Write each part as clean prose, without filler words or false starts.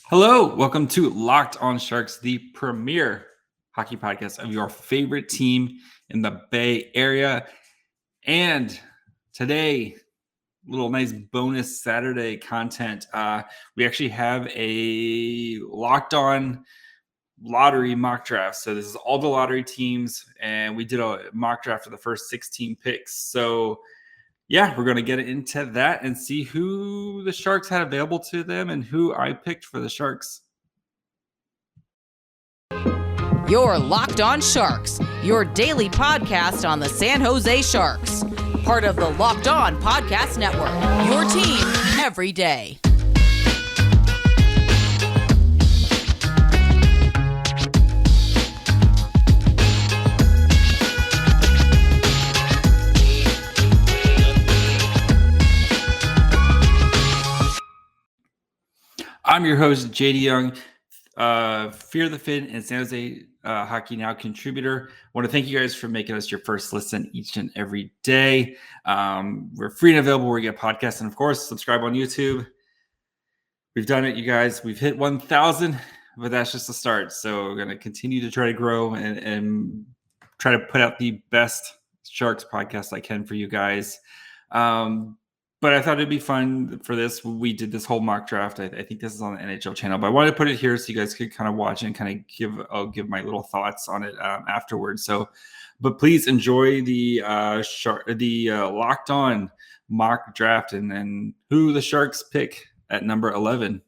Hello, welcome to Locked On Sharks, the premier hockey podcast of your favorite team in the Bay Area. And today, little nice bonus Saturday content. We actually have a Locked On lottery mock draft. So this is all the lottery teams, and we did a mock draft of the first 16 picks. So yeah, we're going to get into that and see who the Sharks had available to them and who I picked for the Sharks. You're Locked On Sharks, your daily podcast on the San Jose Sharks. Part of the Locked On Podcast Network, your team every day. I'm your host, JD Young, Fear the Fin and San Jose Hockey Now contributor. I want to thank you guys for making us your first listen each and every day. We're free and available where you get podcasts. And of course, subscribe on YouTube. We've done it, you guys. We've hit 1,000, but that's just the start. So we're going to continue to try to grow and try to put out the best Sharks podcast I can for you guys. But I thought it'd be fun for this. We did this whole mock draft. I think this is on the NHL channel, but I wanted to put it here so you guys could kind of watch and kind of give my little thoughts on it afterwards. So, but please enjoy the Locked On mock draft and then who the Sharks pick at number 11.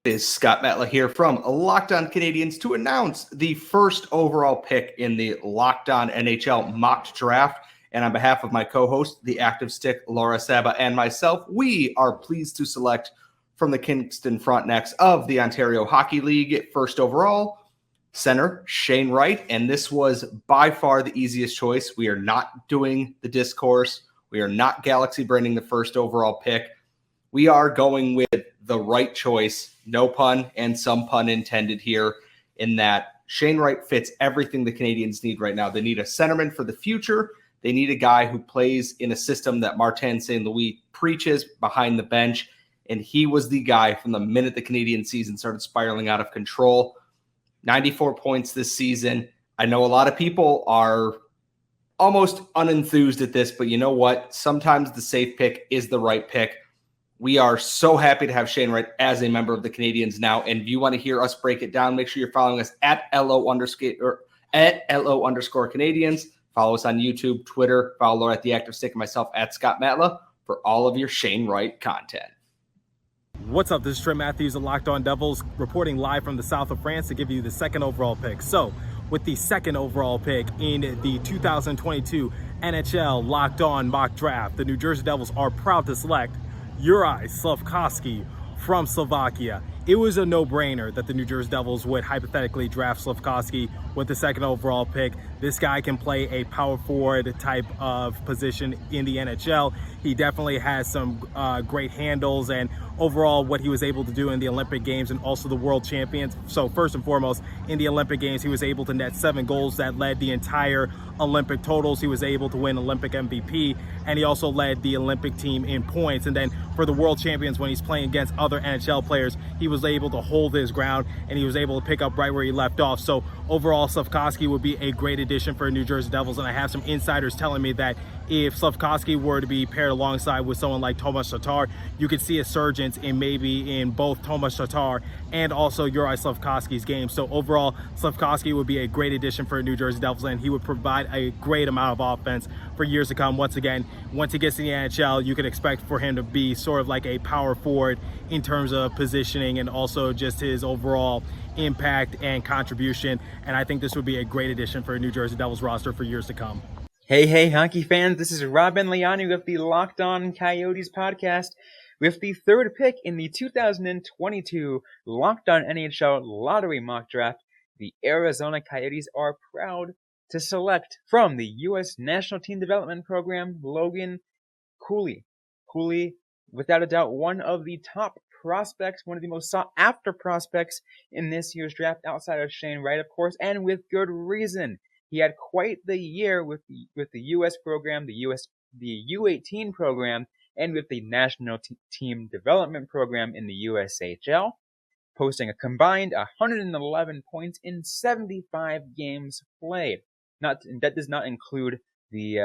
It is Scott Matla here from Locked On Canadiens to announce the first overall pick in the Locked On NHL mock draft. And on behalf of my co-host, the active stick, Laura Saba, and myself, we are pleased to select from the Kingston Frontenacs of the Ontario Hockey League, first overall, center Shane Wright. And this was by far the easiest choice. We are not doing the discourse. We are not galaxy branding the first overall pick. We are going with the right choice, no pun and some pun intended here, in that Shane Wright fits everything the Canadiens need right now. They need a centerman for the future. They need a guy who plays in a system that Martin St. Louis preaches behind the bench, and he was the guy from the minute the Canadian season started spiraling out of control. 94 points this season. I know a lot of people are almost unenthused at this, but you know what? Sometimes the safe pick is the right pick. We are so happy to have Shane Wright as a member of the Canadiens now, and if you want to hear us break it down, make sure you're following us at LO_Canadiens. Follow us on YouTube, Twitter, follow Laura at The Active Stick, and myself at Scott Matla for all of your Shane Wright content. What's up? This is Trey Matthews of Locked On Devils, reporting live from the south of France to give you the second overall pick. So, with the second overall pick in the 2022 NHL Locked On mock draft, the New Jersey Devils are proud to select Juraj Slafkovský from Slovakia. It was a no-brainer that the New Jersey Devils would hypothetically draft Slafkovský with the second overall pick. This guy can play a power forward type of position in the NHL. He definitely has some great handles, and overall what he was able to do in the Olympic Games and also the World Champions. So first and foremost, in the Olympic Games, he was able to net 7 goals that led the entire Olympic totals. He was able to win Olympic MVP, and he also led the Olympic team in points. And then for the World Champions, when he's playing against other NHL players, he was able to hold his ground and he was able to pick up right where he left off. So overall, Slafkovský would be a great addition for New Jersey Devils, and I have some insiders telling me that if Slafkovský were to be paired alongside with someone like Tomas Tatar, you could see a surgence in maybe in both Tomas Tatar and also Juraj Slafkovský's game. So overall, Slafkovský would be a great addition for New Jersey Devils, and he would provide a great amount of offense for years to come. Once again, once he gets in the NHL, you could expect for him to be sort of like a power forward in terms of positioning and also just his overall impact and contribution. And I think this would be a great addition for a New Jersey Devils roster for years to come. Hey, hockey fans, this is Robin Leoni with the Locked On Coyotes podcast with the third pick in the 2022 Locked On NHL Lottery Mock Draft. The Arizona Coyotes are proud to select from the U.S. National Team Development Program, Logan Cooley. Cooley, without a doubt, one of the top prospects, one of the most sought-after prospects in this year's draft outside of Shane Wright, of course, and with good reason. He had quite the year with the U.S. program, the U18 program, and with the National Team Development Program in the USHL. posting a combined 111 points in 75 games played. That does not include the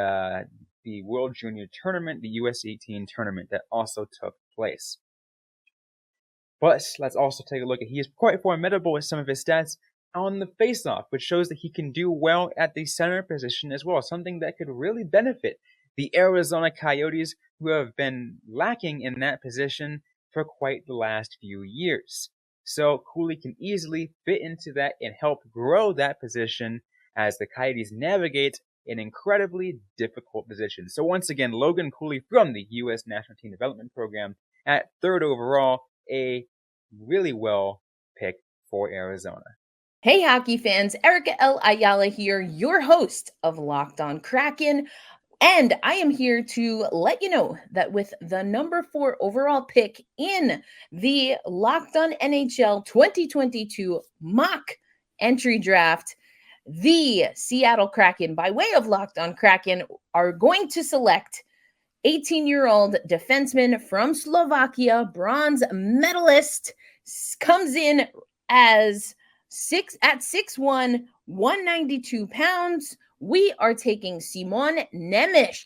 World Junior Tournament, the US 18 tournament that also took place. But let's also take a look at he is quite formidable with some of his stats on the faceoff, which shows that he can do well at the center position as well, something that could really benefit the Arizona Coyotes, who have been lacking in that position for quite the last few years. So Cooley can easily fit into that and help grow that position as the Coyotes navigate an incredibly difficult position. So once again, Logan Cooley from the U.S. National Team Development Program at 3rd overall, a really well pick for Arizona. Hey, hockey fans, Erica L. Ayala here, your host of Locked On Kraken. And I am here to let you know that with the number 4 overall pick in the Locked On NHL 2022 mock entry draft, the Seattle Kraken, by way of Locked On Kraken, are going to select 18-year-old defenseman from Slovakia, bronze medalist, comes in as 6'1", 192 pounds. We are taking Simon Nemec.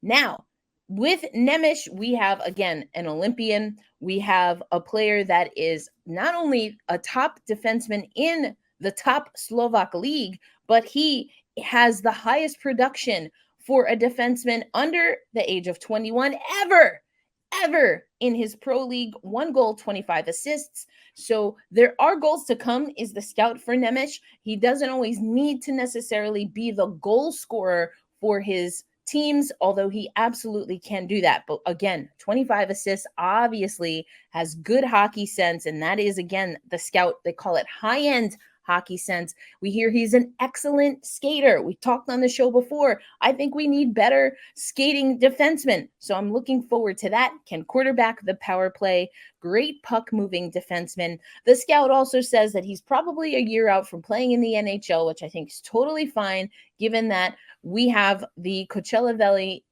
Now, with Nemec, we have, again, an Olympian. We have a player that is not only a top defenseman in the top Slovak league, but he has the highest production for a defenseman under the age of 21 ever in his pro league. 1 goal, 25 assists. So there are goals to come is the scout for Nemec. He doesn't always need to necessarily be the goal scorer for his teams, although he absolutely can do that. But again, 25 assists, obviously has good hockey sense. And that is, again, the scout. They call it high-end hockey sense. We hear he's an excellent skater. We talked on the show before. I think we need better skating defensemen. So I'm looking forward to that. Can quarterback the power play. Great puck moving defenseman. The scout also says that he's probably a year out from playing in the NHL, which I think is totally fine, given that we have the Coachella Valley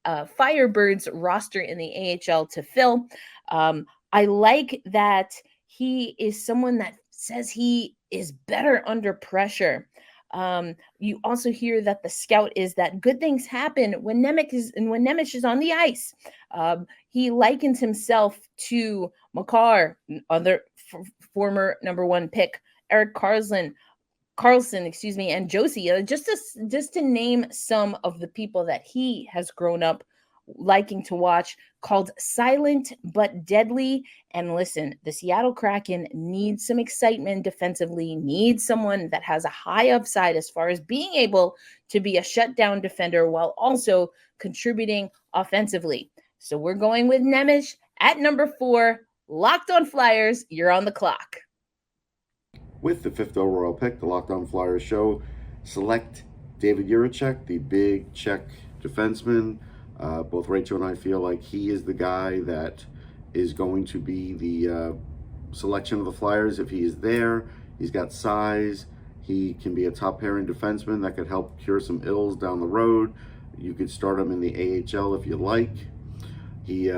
Firebirds roster in the AHL to fill. I like that he is someone that says he is better under pressure. You also hear that the scout is that good things happen when Nemec is on the ice. He likens himself to Makar, other former number 1 pick, Erik Karlsson, and Josie, just to name some of the people that he has grown up liking to watch, called Silent but Deadly. And listen, the Seattle Kraken needs some excitement defensively, needs someone that has a high upside as far as being able to be a shutdown defender while also contributing offensively. So we're going with Nemec at number 4. Locked On Flyers, you're on the clock. With the 5th overall pick, the Locked On Flyers show select David Jiricek, the big Czech defenseman. Both Rachel and I feel like he is the guy that is going to be the selection of the Flyers. If he is there, he's got size. He can be a top pairing defenseman that could help cure some ills down the road. You could start him in the AHL if you like. He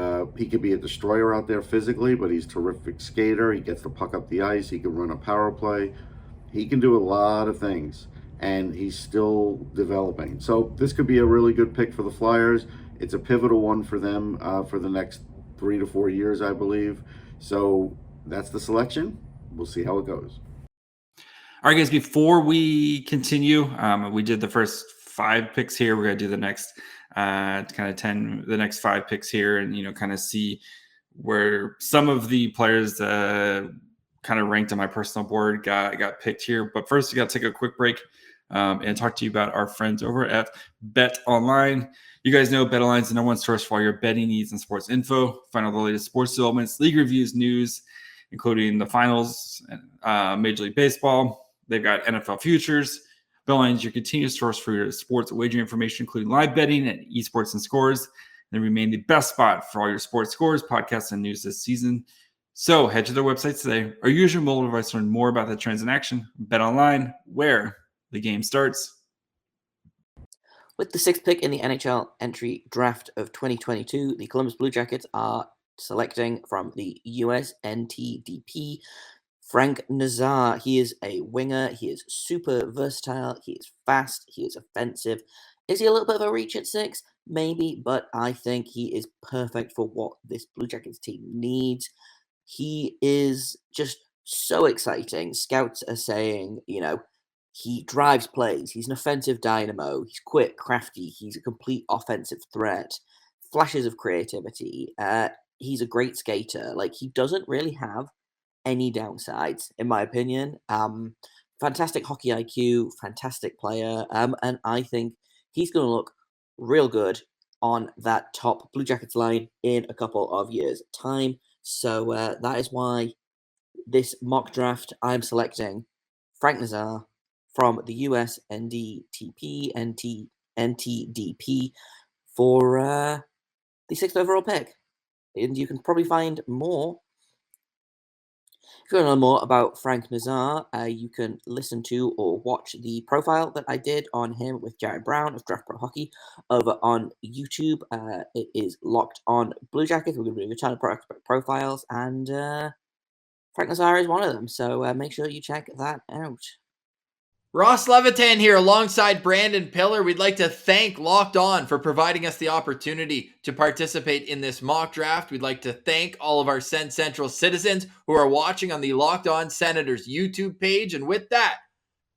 could be a destroyer out there physically, but he's a terrific skater. He gets the puck up the ice. He can run a power play. He can do a lot of things, and he's still developing. So this could be a really good pick for the Flyers. It's a pivotal one for them for the next 3 to 4 years, I believe. So that's the selection. We'll see how it goes. All right, guys, before we continue, we did the first 5 picks here. We're going to do the next the next 5 picks here and, kind of see where some of the players kind of ranked on my personal board got picked here. But first, we got to take a quick break and talk to you about our friends over at BetOnline. You guys know BetOnline is the number 1 source for all your betting needs and sports info. Find all the latest sports developments, league reviews, news, including the finals, Major League Baseball. They've got NFL futures. BetOnline is your continuous source for your sports wagering information, including live betting and esports and scores. They remain the best spot for all your sports scores, podcasts, and news this season. So head to their websites today or use your mobile device to learn more about the trends in action. BetOnline, where the game starts. With the 6th pick in the NHL entry draft of 2022, the Columbus Blue Jackets are selecting from the USNTDP, Frank Nazar. He is a winger. He is super versatile. He is fast. He is offensive. Is he a little bit of a reach at 6? Maybe, but I think he is perfect for what this Blue Jackets team needs. He is just so exciting. Scouts are saying, he drives plays. He's an offensive dynamo. He's quick, crafty. He's a complete offensive threat. Flashes of creativity. He's a great skater. He doesn't really have any downsides, in my opinion. Fantastic hockey IQ, fantastic player. And I think he's going to look real good on that top Blue Jackets line in a couple of years' time. So that is why this mock draft I'm selecting Frank Nazar from the US NTDP for the 6th overall pick. And you can probably find more. If you want to know more about Frank Nazar, you can listen to or watch the profile that I did on him with Jared Brown of Draft Pro Hockey over on YouTube. It is Locked On Blue Jackets. We're going to do a ton of profiles, and Frank Nazar is one of them. So make sure you check that out. Ross Levitan here alongside Brandon Pillar. We'd like to thank Locked On for providing us the opportunity to participate in this mock draft. We'd like to thank all of our Send Central citizens who are watching on the Locked On Senators YouTube page. And with that,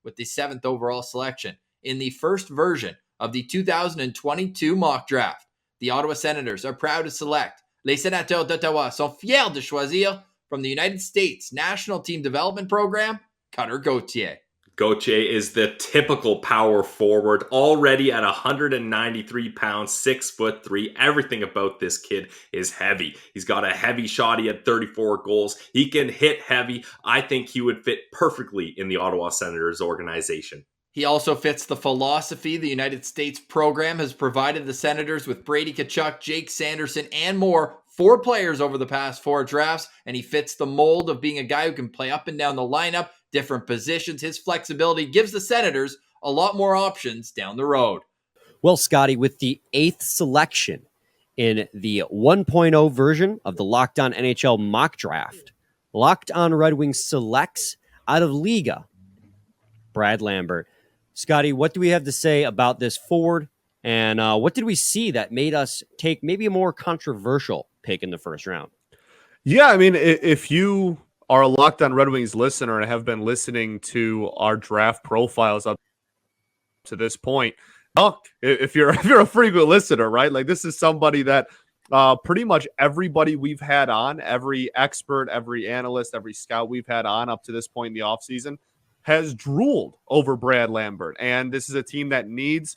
with the 7th overall selection in the first version of the 2022 mock draft, the Ottawa Senators are proud to select Les Sénateurs d'Ottawa sont fiers de choisir from the United States National Team Development Program, Cutter Gauthier. Gauthier is the typical power forward, already at 193 pounds, 6'3". Everything about this kid is heavy. He's got a heavy shot. He had 34 goals. He can hit heavy. I think he would fit perfectly in the Ottawa Senators organization. He also fits the philosophy the United States program has provided the Senators with Brady Tkachuk, Jake Sanderson, and more. 4 players over the past 4 drafts, and he fits the mold of being a guy who can play up and down the lineup, different positions. His flexibility gives the Senators a lot more options down the road. Well, Scotty, with the 8th selection in the 1.0 version of the Locked On NHL mock draft, Locked On Red Wings selects out of Liga Brad Lambert. Scotty, what do we have to say about this forward? And what did we see that made us take maybe a more controversial pick in the first round? Yeah, I mean, if you are a Locked On Red Wings listener and have been listening to our draft profiles up to this point, if you're a frequent listener, right? This is somebody that pretty much everybody we've had on, every expert, every analyst, every scout we've had on up to this point in the offseason has drooled over Brad Lambert. And this is a team that needs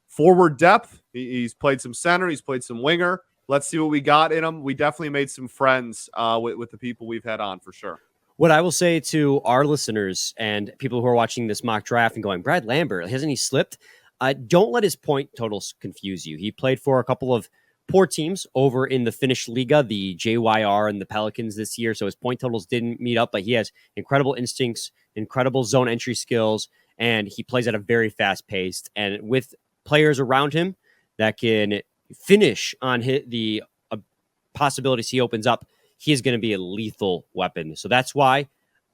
forward depth. He's played some center. He's played some winger. Let's see what we got in him. We definitely made some friends with the people we've had on for sure. What I will say to our listeners and people who are watching this mock draft and going, Brad Lambert, hasn't he slipped? Don't let his point totals confuse you. He played for a couple of poor teams over in the Finnish Liga, the JYR and the Pelicans this year. So his point totals didn't meet up, but he has incredible instincts, incredible zone entry skills, and he plays at a very fast pace. And with players around him that can finish on the possibilities he opens up, he is going to be a lethal weapon. So that's why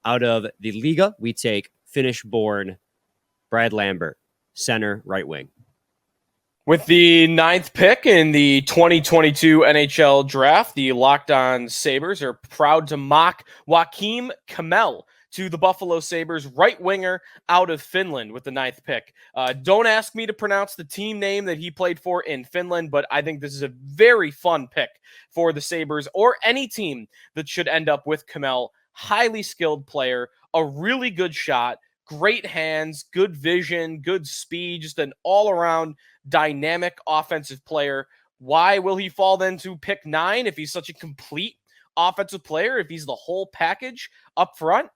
out of the Liga, we take Finnish-born Brad Lambert, center, right wing. With the 9th pick in the 2022 NHL Draft, the Locked On Sabres are proud to mock Joakim Kemell to the Buffalo Sabres, right winger out of Finland with the 9th pick. Don't ask me to pronounce the team name that he played for in Finland, but I think this is a very fun pick for the Sabres or any team that should end up with Kemell. Highly skilled player, a really good shot, great hands, good vision, good speed, just an all-around dynamic offensive player. Why will he fall then to pick 9 if he's such a complete offensive player, if he's the whole package up front?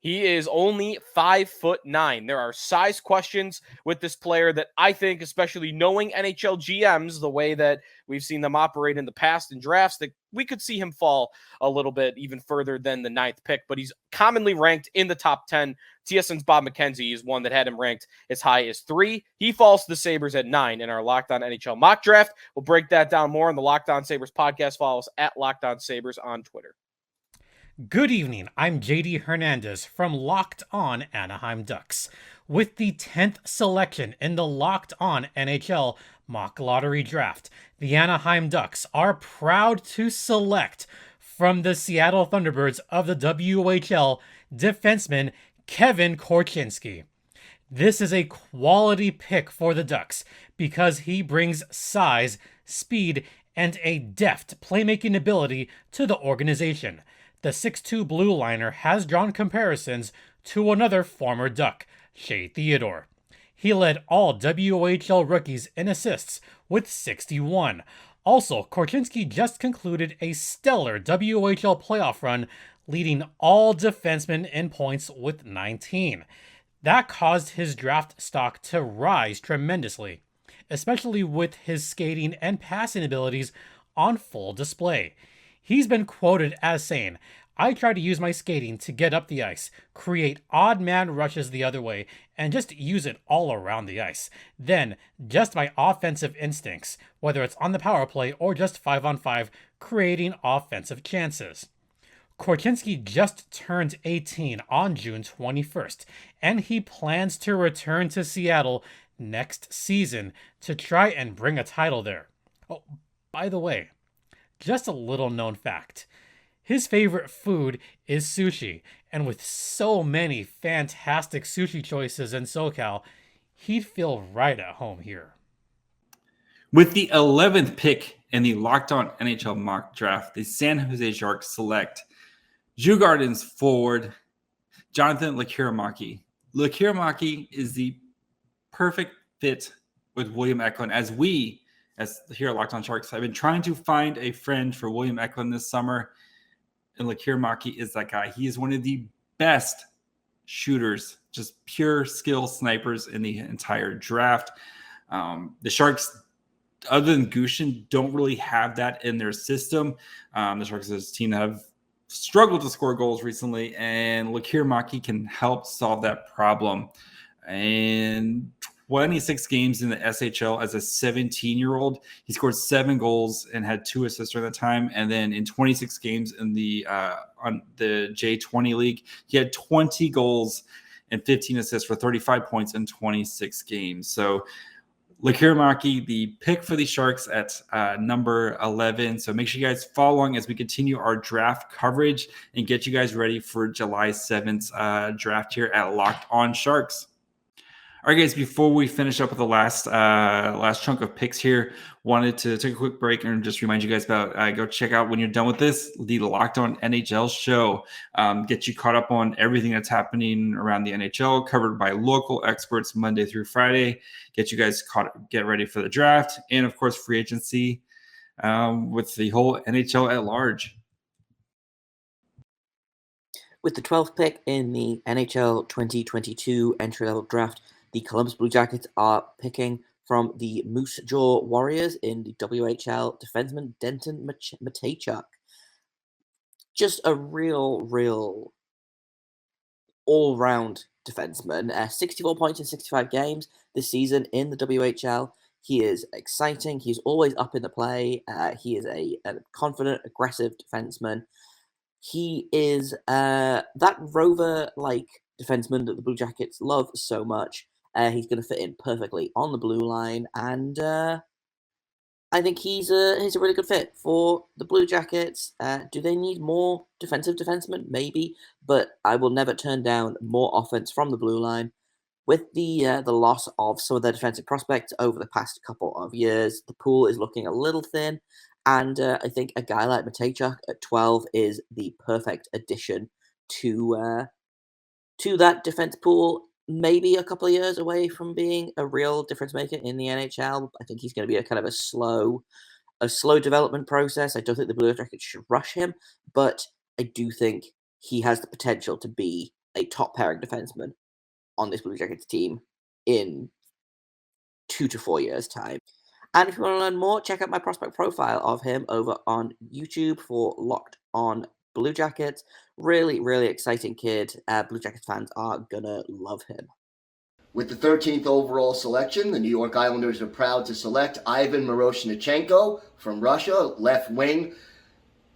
He is only 5'9". There are size questions with this player that I think, especially knowing NHL GMs, the way that we've seen them operate in the past in drafts, that we could see him fall a little bit even further than the 9th pick, but he's commonly ranked in the top 10. TSN's Bob McKenzie is one that had him ranked as high as 3. He falls to the Sabres at 9 in our Locked On NHL mock draft. We'll break that down more on the Locked On Sabres podcast. Follow us at Locked On Sabres on Twitter. Good evening, I'm JD Hernandez from Locked On Anaheim Ducks. With the 10th selection in the Locked On NHL mock lottery draft, the Anaheim Ducks are proud to select from the Seattle Thunderbirds of the WHL defenseman Kevin Korchinski. This is a quality pick for the Ducks because he brings size, speed, and a deft playmaking ability to the organization. The 6'2" blue liner has drawn comparisons to another former Duck, Shea Theodore. He led all WHL rookies in assists with 61. Also, Korchinski just concluded a stellar WHL playoff run, leading all defensemen in points with 19. That caused his draft stock to rise tremendously, especially with his skating and passing abilities on full display. He's been quoted as saying, "I try to use my skating to get up the ice, create odd man rushes the other way, and just use it all around the ice. Then, just my offensive instincts, whether it's on the power play or just 5-on-5, creating offensive chances." Korchinski just turned 18 on June 21st, and he plans to return to Seattle next season to try and bring a title there. Oh, by the way, just a little known fact. His favorite food is sushi, and with so many fantastic sushi choices in SoCal, he'd feel right at home here. With the 11th pick in the Locked On NHL mock draft, the San Jose Sharks select Djurgården's forward, Jonathan Lekkerimäki. Lekkerimäki is the perfect fit with William Eklund, as here at Locked On Sharks, have been trying to find a friend for William Eklund this summer, and Lekkerimäki is that guy. He is one of the best shooters, just pure skill snipers in the entire draft. The Sharks, other than Gushin, don't really have that in their system. The Sharks as a team have struggled to score goals recently, and Lekkerimäki can help solve that problem. And 26 games in the SHL as a 17-year-old. He scored 7 goals and had 2 assists during that time. And then in 26 games in the on the J20 league, he had 20 goals and 15 assists for 35 points in 26 games. So Lekkerimäki, the pick for the Sharks at number 11. So make sure you guys follow along as we continue our draft coverage and get you guys ready for July 7th draft here at Locked On Sharks. All right, guys, before we finish up with the last chunk of picks here, wanted to take a quick break and just remind you guys about go check out, when you're done with this, the Locked On NHL show. Get you caught up on everything that's happening around the NHL, covered by local experts Monday through Friday. Get you guys get ready for the draft, and of course, free agency with the whole NHL at large. With the 12th pick in the NHL 2022 entry-level draft, the Columbus Blue Jackets are picking from the Moose Jaw Warriors in the WHL defenseman Denton Matejchuk. Just a real all-round defenseman. 64 points in 65 games this season in the WHL. He is exciting. He's always up in the play. He is a confident, aggressive defenseman. He is that rover-like defenseman that the Blue Jackets love so much. He's going to fit in perfectly on the blue line, and I think he's a really good fit for the Blue Jackets. Do they need more defensive defensemen? Maybe, but I will never turn down more offense from the blue line. With the loss of some of their defensive prospects over the past couple of years, the pool is looking a little thin, and I think a guy like Matejchuk at 12 is the perfect addition to that defense pool. Maybe a couple of years away from being a real difference maker in the NHL. I think he's going to be a kind of a slow development process. I don't think the Blue Jackets should rush him, but I do think he has the potential to be a top pairing defenseman on this Blue Jackets team in 2 to 4 years' time. And if you want to learn more, check out my prospect profile of him over on YouTube for Locked On Blue Jackets. Really, really exciting kid. Blue Jackets fans are gonna love him. With the 13th overall selection, the New York Islanders are proud to select Ivan Miroshnichenko from Russia, left wing.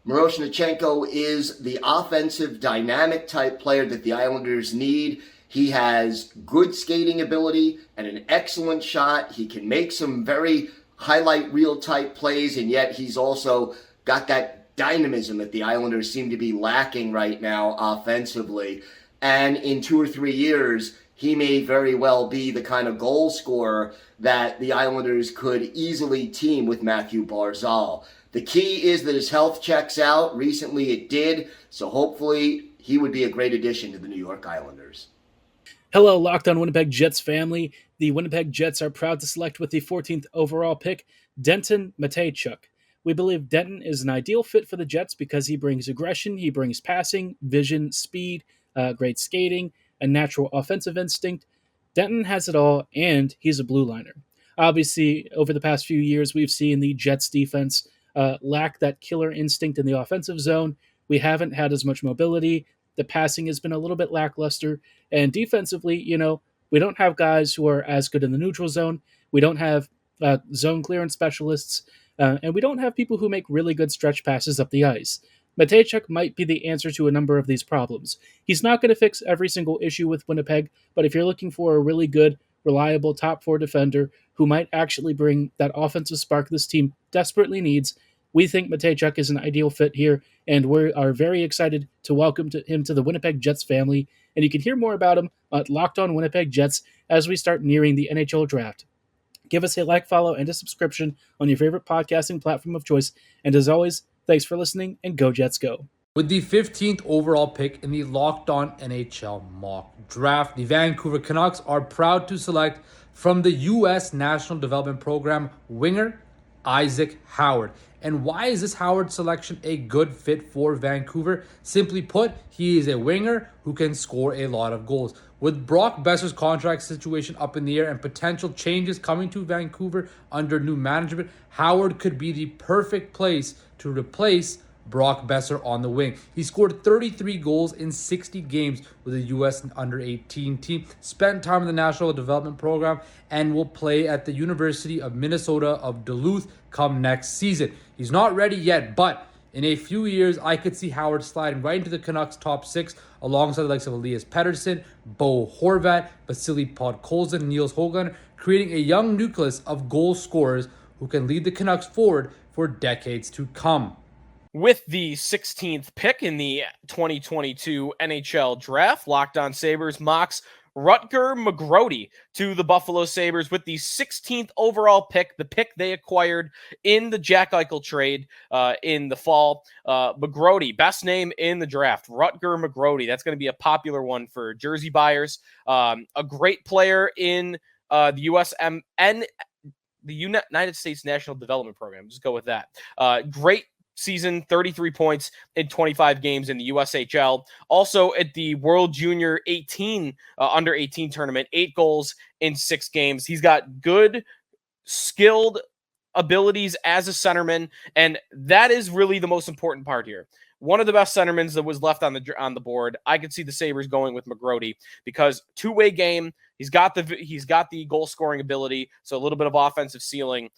Miroshnichenko is the offensive, dynamic type player that the Islanders need. He has good skating ability and an excellent shot. He can make some very highlight reel type plays, and yet he's also got that dynamism that the Islanders seem to be lacking right now offensively. And in 2 or 3 years, he may very well be the kind of goal scorer that the Islanders could easily team with Matthew Barzal. The key is that his health checks out. Recently it did, so hopefully he would be a great addition to the New York Islanders. Hello, Locked On Winnipeg Jets family. The Winnipeg Jets are proud to select with the 14th overall pick, Denton Mateychuk. We believe Denton is an ideal fit for the Jets because he brings aggression, he brings passing, vision, speed, great skating, a natural offensive instinct. Denton has it all, and he's a blue liner. Obviously, over the past few years, we've seen the Jets defense lack that killer instinct in the offensive zone. We haven't had as much mobility. The passing has been a little bit lackluster. And defensively, we don't have guys who are as good in the neutral zone. We don't have zone clearance specialists. And we don't have people who make really good stretch passes up the ice. Mateychuk might be the answer to a number of these problems. He's not going to fix every single issue with Winnipeg, but if you're looking for a really good, reliable top 4 defender who might actually bring that offensive spark this team desperately needs, we think Mateychuk is an ideal fit here, and we are very excited to welcome him to the Winnipeg Jets family. And you can hear more about him at Locked On Winnipeg Jets as we start nearing the NHL Draft. Give us a like, follow, and a subscription on your favorite podcasting platform of choice. And as always, thanks for listening, and go Jets go. With the 15th overall pick in the Locked On NHL mock draft, the Vancouver Canucks are proud to select from the U.S. National Development Program winger Isaac Howard. And why is this Howard selection a good fit for Vancouver? Simply put, he is a winger who can score a lot of goals. With Brock Besser's contract situation up in the air and potential changes coming to Vancouver under new management, Howard could be the perfect place to replace Brock Besser on the wing. He scored 33 goals in 60 games with the U.S. under-18 team, spent time in the National Development Program, and will play at the University of Minnesota of Duluth come next season. He's not ready yet, but in a few years, I could see Howard sliding right into the Canucks' top 6 alongside the likes of Elias Pettersson, Bo Horvat, Vasily Podkolzin, Niels Höglander, creating a young nucleus of goal scorers who can lead the Canucks forward for decades to come. With the 16th pick in the 2022 NHL Draft, Locked On Sabres mocks Rutger McGroarty to the Buffalo Sabres with the 16th overall pick, the pick they acquired in the Jack Eichel trade in the fall. McGroarty, best name in the draft, Rutger McGroarty. That's going to be a popular one for jersey buyers. A great player in the USMN, the United States National Development Program. Just go with that. Great season, 33 points in 25 games in the USHL. Also at the World Junior 18 under 18 tournament, 8 goals in 6 games. He's got good, skilled abilities as a centerman, and that is really the most important part here. One of the best centermen that was left on the board. I could see the Sabres going with McGroarty because two-way game. He's got the goal scoring ability, so a little bit of offensive ceiling.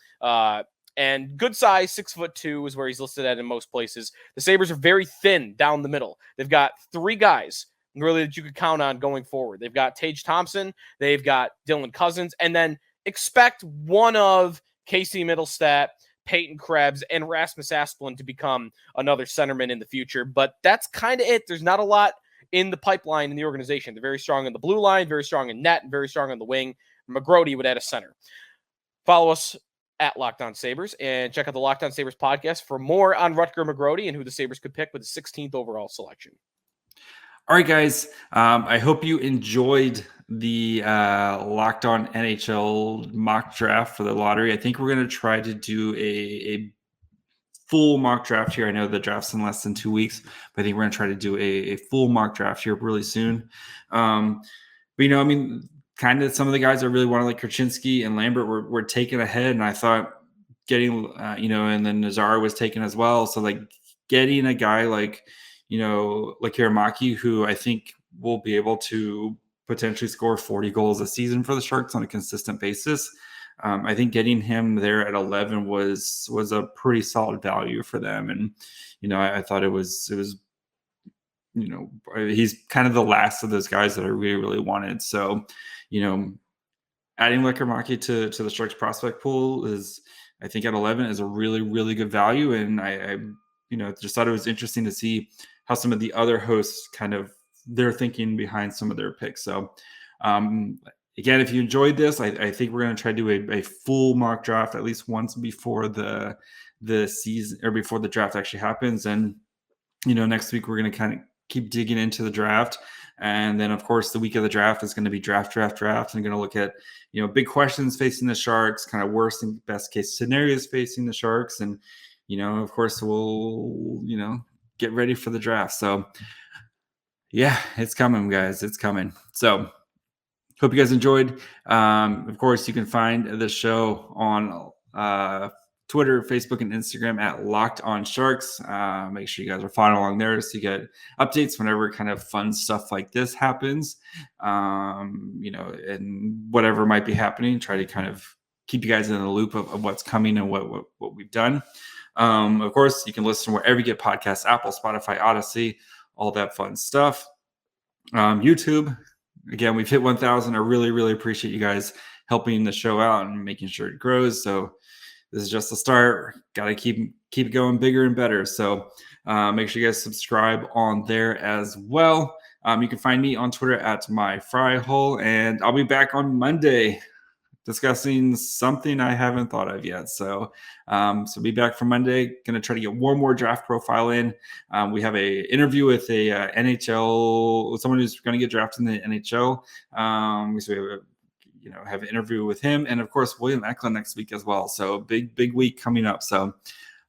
And good size, 6'2" is where he's listed at in most places. The Sabres are very thin down the middle. They've got 3 guys really that you could count on going forward. They've got Tage Thompson, they've got Dylan Cousins, and then expect one of Casey Middlestat, Peyton Krebs, and Rasmus Asplund to become another centerman in the future. But that's kind of it. There's not a lot in the pipeline in the organization. They're very strong in the blue line, very strong in net, and very strong on the wing. McGroarty would add a center. Follow us at Locked On Sabres and check out the Locked On Sabres podcast for more on Rutger McGroarty and who the Sabres could pick with the 16th overall selection. All right, guys. I hope you enjoyed the Locked On NHL mock draft for the lottery. I think we're going to try to do a full mock draft here. I know the draft's in less than 2 weeks, but I think we're going to try to do a full mock draft here really soon. But, I mean, kind of some of the guys I really wanted, like Korchinski and Lambert, were taken ahead, and I thought getting, and then Nazar was taken as well. So, like, getting a guy like, like Hiramaki, who I think will be able to potentially score 40 goals a season for the Sharks on a consistent basis. I think getting him there at 11 was a pretty solid value for them. And, I thought it was, he's kind of the last of those guys that I really, really wanted. So, adding Hiramaki to the Sharks prospect pool is, I think at 11 is a really, really good value. And I just thought it was interesting to see how some of the other hosts kind of their thinking behind some of their picks. So, again, if you enjoyed this, I think we're going to try to do a full mock draft at least once before the season or before the draft actually happens. And, next week we're going to kind of keep digging into the draft. And then, of course, the week of the draft is going to be draft. And going to look at, big questions facing the Sharks, kind of worst and best case scenarios facing the Sharks. And, of course, we'll, get ready for the draft. So, yeah, it's coming, guys. It's coming. So, hope you guys enjoyed. Of course, you can find the show on Twitter, Facebook, and Instagram at Locked On Sharks. Make sure you guys are following along there so you get updates whenever kind of fun stuff like this happens. And whatever might be happening, try to kind of keep you guys in the loop of what's coming and what we've done. Of course, you can listen wherever you get podcasts, Apple, Spotify, Odyssey, all that fun stuff. YouTube. Again, we've hit 1,000. I really, really appreciate you guys helping the show out and making sure it grows. So this is just the start. Got to keep it going bigger and better. So make sure you guys subscribe on there as well. You can find me on Twitter at myfryhole, and I'll be back on Monday discussing something I haven't thought of yet. So be back for Monday. Going to try to get one more draft profile in. We have a interview with a NHL, someone who's going to get drafted in the NHL. So we have an interview with him, and of course William Eklund next week as well. So big week coming up. So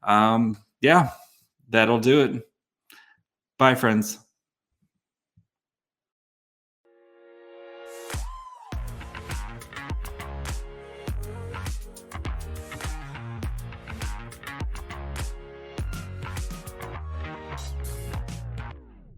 that'll do it. Bye, friends.